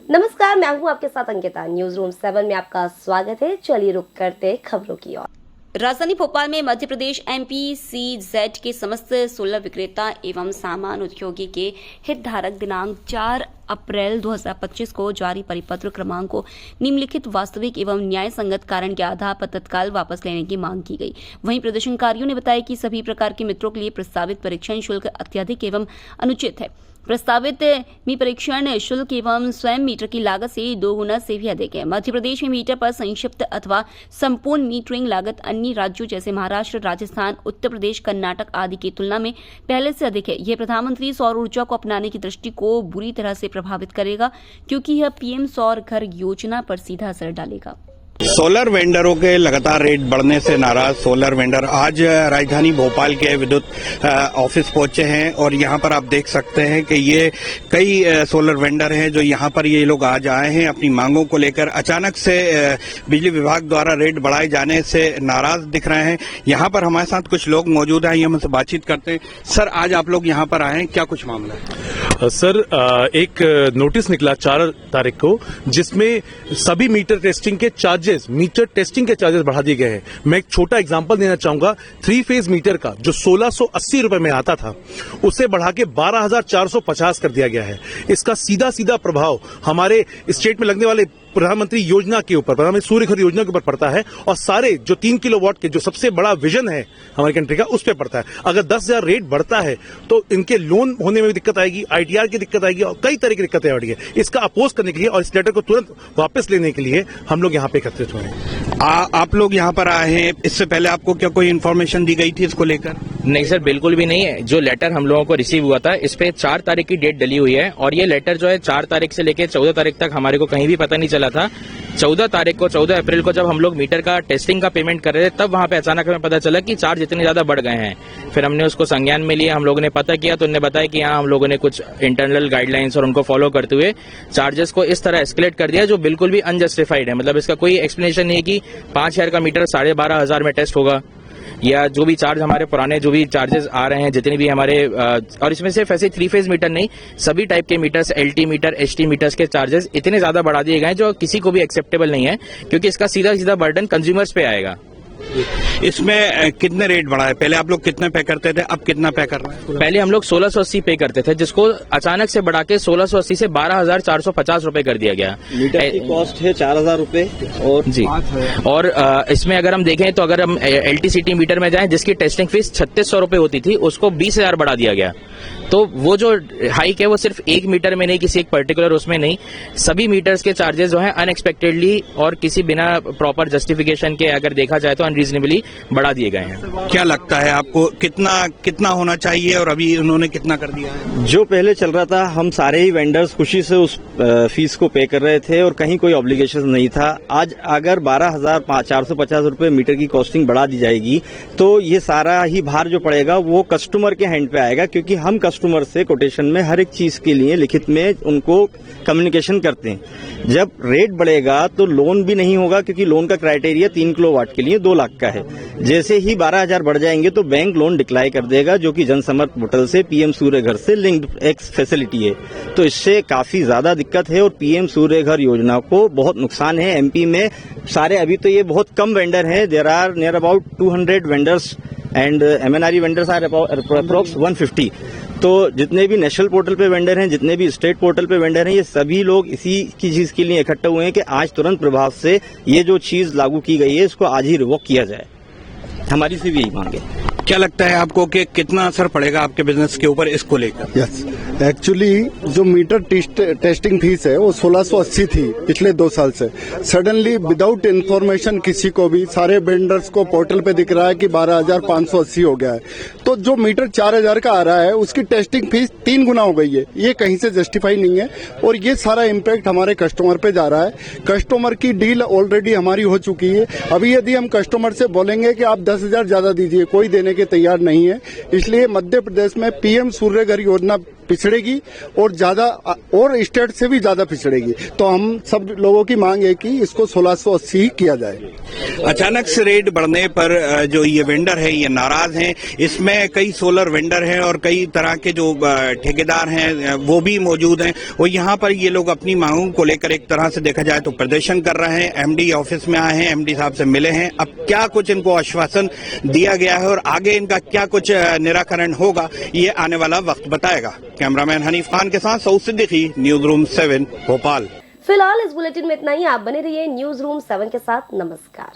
नमस्कार, मैं हूं आपके साथ अंकिता। न्यूज रूम 7 में आपका स्वागत है। चलिए रुक करते खबरों की ओर। राजधानी भोपाल में मध्य प्रदेश MPCZ के समस्त सोलर विक्रेता एवं सामान उद्योगी के हितधारक दिनांक 4 अप्रैल 2025 को जारी परिपत्र क्रमांक को निम्नलिखित वास्तविक एवं न्याय संगत कारण के आधार पर तत्काल वापस लेने की मांग की गई। वहीं प्रदर्शनकारियों ने बताया कि सभी प्रकार के मित्रों के लिए प्रस्तावित परीक्षण शुल्क अत्यधिक एवं अनुचित है। प्रस्तावित परीक्षण शुल्क एवं स्वयं मीटर की लागत से 2 गुना से भी अधिक है। मध्य प्रदेश में मीटर पर संक्षिप्त अथवा संपूर्ण मीटरिंग लागत अन्य राज्यों जैसे महाराष्ट्र, राजस्थान, उत्तर प्रदेश, कर्नाटक आदि की तुलना में पहले से अधिक है। यह प्रधानमंत्री सौर ऊर्जा को अपनाने की दृष्टि को बुरी तरह से प्रभावित करेगा, क्योंकि यह PM सौर घर योजना पर सीधा असर डालेगा। सोलर वेंडरों के लगातार रेट बढ़ने से नाराज सोलर वेंडर आज राजधानी भोपाल के विद्युत ऑफिस पहुंचे हैं और यहां पर आप देख सकते हैं कि ये कई सोलर वेंडर हैं जो यहां पर ये लोग आज आए हैं अपनी मांगों को लेकर। अचानक से बिजली विभाग द्वारा रेट बढ़ाए जाने से नाराज दिख रहे हैं। यहां पर हमारे साथ कुछ लोग मौजूद हैं, हम उनसे बातचीत करते हैं। सर, आज आप लोग यहां पर आए हैं, क्या कुछ मामला है? सर, एक नोटिस निकला 4 तारीख को, जिसमें सभी मीटर टेस्टिंग के मीटर टेस्टिंग के चार्जेस बढ़ा दिए गए हैं। मैं एक छोटा एग्जांपल देना चाहूंगा। 3 फेज मीटर का जो 1680 रुपए में आता था, उसे बढ़ा के 12,450 कर दिया गया है। इसका सीधा प्रभाव हमारे स्टेट में लगने वाले प्रधानमंत्री योजना के ऊपर, प्रधानमंत्री सूर्य घर योजना के ऊपर पड़ता है और सारे जो 3 किलोवाट के जो सबसे बड़ा विजन है हमारी कंट्री का, उस पर पड़ता है। अगर 10,000 रेट बढ़ता है तो इनके लोन होने में भी दिक्कत आएगी, ITR की दिक्कत आएगी और कई तरह की दिक्कतें बढ़ी है। इसका अपोज करने के लिए और इस लेटर को तुरंत वापस लेने के लिए हम लोग यहाँ पे एकत्रित हुए हैं। आप लोग यहाँ पर आए हैं, इससे पहले आपको क्या कोई इन्फॉर्मेशन दी गई थी इसको लेकर? नहीं सर, बिल्कुल भी नहीं है। जो लेटर हम लोगों को रिसीव हुआ था, इस पे 4 तारीख की डेट डली हुई है और ये लेटर जो है 4 तारीख से लेकर 14 तारीख तक हमारे को कहीं भी पता नहीं चला था। 14 अप्रैल को जब हम लोग मीटर का टेस्टिंग का पेमेंट कर रहे थे, तब वहां पे अचानक हमें पता चला कि चार्ज इतने ज्यादा बढ़ गए हैं। फिर हमने उसको संज्ञान में लिया, हम लोगों ने पता किया तो उन्होंने बताया कि हाँ, हम लोगों ने कुछ इंटरनल गाइडलाइंस और उनको फॉलो करते हुए चार्जेस को इस तरह एस्केलेट कर दिया जो बिल्कुल भी अनजस्टिफाइड है। मतलब इसका कोई एक्सप्लेनेशन नहीं है कि 5,000 का मीटर 12,500 में टेस्ट होगा, या जो भी चार्ज हमारे पुराने जो भी चार्जेस आ रहे हैं जितने भी हमारे, और इसमें सिर्फ ऐसे 3 फेज मीटर नहीं, सभी टाइप के meters, LT meter, HT meters के चार्जेस इतने ज्यादा बढ़ा दिए गए हैं जो किसी को भी एक्सेप्टेबल नहीं है, क्योंकि इसका सीधा बर्डन कंज्यूमर्स पे आएगा। इसमें कितने रेट बढ़ा है? पहले आप लोग कितने पे करते थे, अब कितना पे कर रहे हैं? पहले हम लोग 1680 पे करते थे, जिसको अचानक से बढ़ा के 1680 से 12,450 रुपए कर दिया गया। मीटर की कॉस्ट है 4,000 रुपए और जी, और इसमें अगर हम देखें तो अगर हम LTCT मीटर में जाएं जिसकी टेस्टिंग फीस 3600 रुपए होती थी, उसको 20,000 बढ़ा दिया गया। तो वो जो हाइक है वो सिर्फ एक मीटर में नहीं, किसी एक पर्टिकुलर उसमें नहीं, सभी मीटर्स के चार्जेस जो है अनएक्सपेक्टेडली और किसी बिना प्रॉपर जस्टिफिकेशन के अगर देखा जाए तो अनरीजनेबली बढ़ा दिए गए हैं। क्या लगता है आपको कितना होना चाहिए और अभी उन्होंने कितना कर दिया है? जो पहले चल रहा था, हम सारे ही वेंडर्स खुशी से उस फीस को पे कर रहे थे और कहीं कोई ऑब्लिगेशन नहीं था। आज अगर 12,450 रुपए मीटर की कॉस्टिंग बढ़ा दी जाएगी तो ये सारा ही भार जो पड़ेगा वो कस्टमर के हैंड पे आएगा, क्योंकि हम कस्टमर से कोटेशन में हर एक चीज के लिए लिखित में उनको कम्युनिकेशन करते हैं। जब रेट बढ़ेगा तो लोन भी नहीं होगा, क्योंकि लोन का क्राइटेरिया 3 किलोवाट के लिए 2 लाख का है। जैसे ही 12,000 बढ़ जाएंगे तो बैंक लोन डिक्लाई कर देगा, जो कि जनसमर्थ पोर्टल से PM सूर्य घर से लिंक्ड एक फैसिलिटी है। तो इससे काफी ज्यादा दिक्कत है और PM सूर्य घर योजना को बहुत नुकसान है। MP में सारे अभी तो ये बहुत कम वेंडर हैं, there are near about 200 vendors and MNRE vendors are approx 150। तो जितने भी नेशनल पोर्टल पे वेंडर हैं, जितने भी स्टेट पोर्टल पे वेंडर हैं, ये सभी लोग इसी की चीज के लिए इकट्ठे हुए हैं कि आज तुरंत प्रभाव से ये जो चीज लागू की गई है इसको आज ही रिवोक किया जाए। हमारी से भी यही मांग है। क्या लगता है आपको कि कितना असर पड़ेगा आपके बिजनेस के ऊपर इसको लेकर? यस, एक्चुअली जो मीटर टेस्टिंग फीस है वो 1680 थी पिछले 2 साल से। सडनली विदाउट इन्फॉर्मेशन किसी को भी, सारे वेंडर्स को पोर्टल पे दिख रहा है कि 12,580 हो गया है। तो जो मीटर 4,000 का आ रहा है उसकी टेस्टिंग फीस 3 गुना हो गई है। ये कहीं से जस्टिफाई नहीं है और ये सारा इम्पैक्ट हमारे कस्टमर पे जा रहा है। कस्टमर की डील ऑलरेडी हमारी हो चुकी है। अभी यदि हम कस्टमर से बोलेंगे कि आप 10,000 ज्यादा दीजिए, कोई देने के तैयार नहीं है। इसलिए मध्य प्रदेश में PM सूर्य घर योजना पिछड़ेगी और ज्यादा और स्टेट से भी ज्यादा पिछड़ेगी। तो हम सब लोगों की मांग है कि इसको 1680 ही किया जाए। अचानक से रेट बढ़ने पर जो ये वेंडर है ये नाराज हैं। इसमें कई सोलर वेंडर हैं और कई तरह के जो ठेकेदार हैं वो भी मौजूद हैं और यहाँ पर ये लोग अपनी मांगों को लेकर एक तरह से देखा जाए तो प्रदर्शन कर रहे हैं। एमडी ऑफिस में आए हैं, एमडी साहब से मिले हैं। अब क्या कुछ इनको आश्वासन दिया गया है और आगे इनका क्या कुछ निराकरण होगा ये आने वाला वक्त बताएगा। कैमरामैन हनीफ खान के साथ सऊद सिद्दीकी, न्यूज रूम 7 भोपाल। फिलहाल इस बुलेटिन में इतना ही। आप बने रहिए न्यूज रूम 7 के साथ। नमस्कार।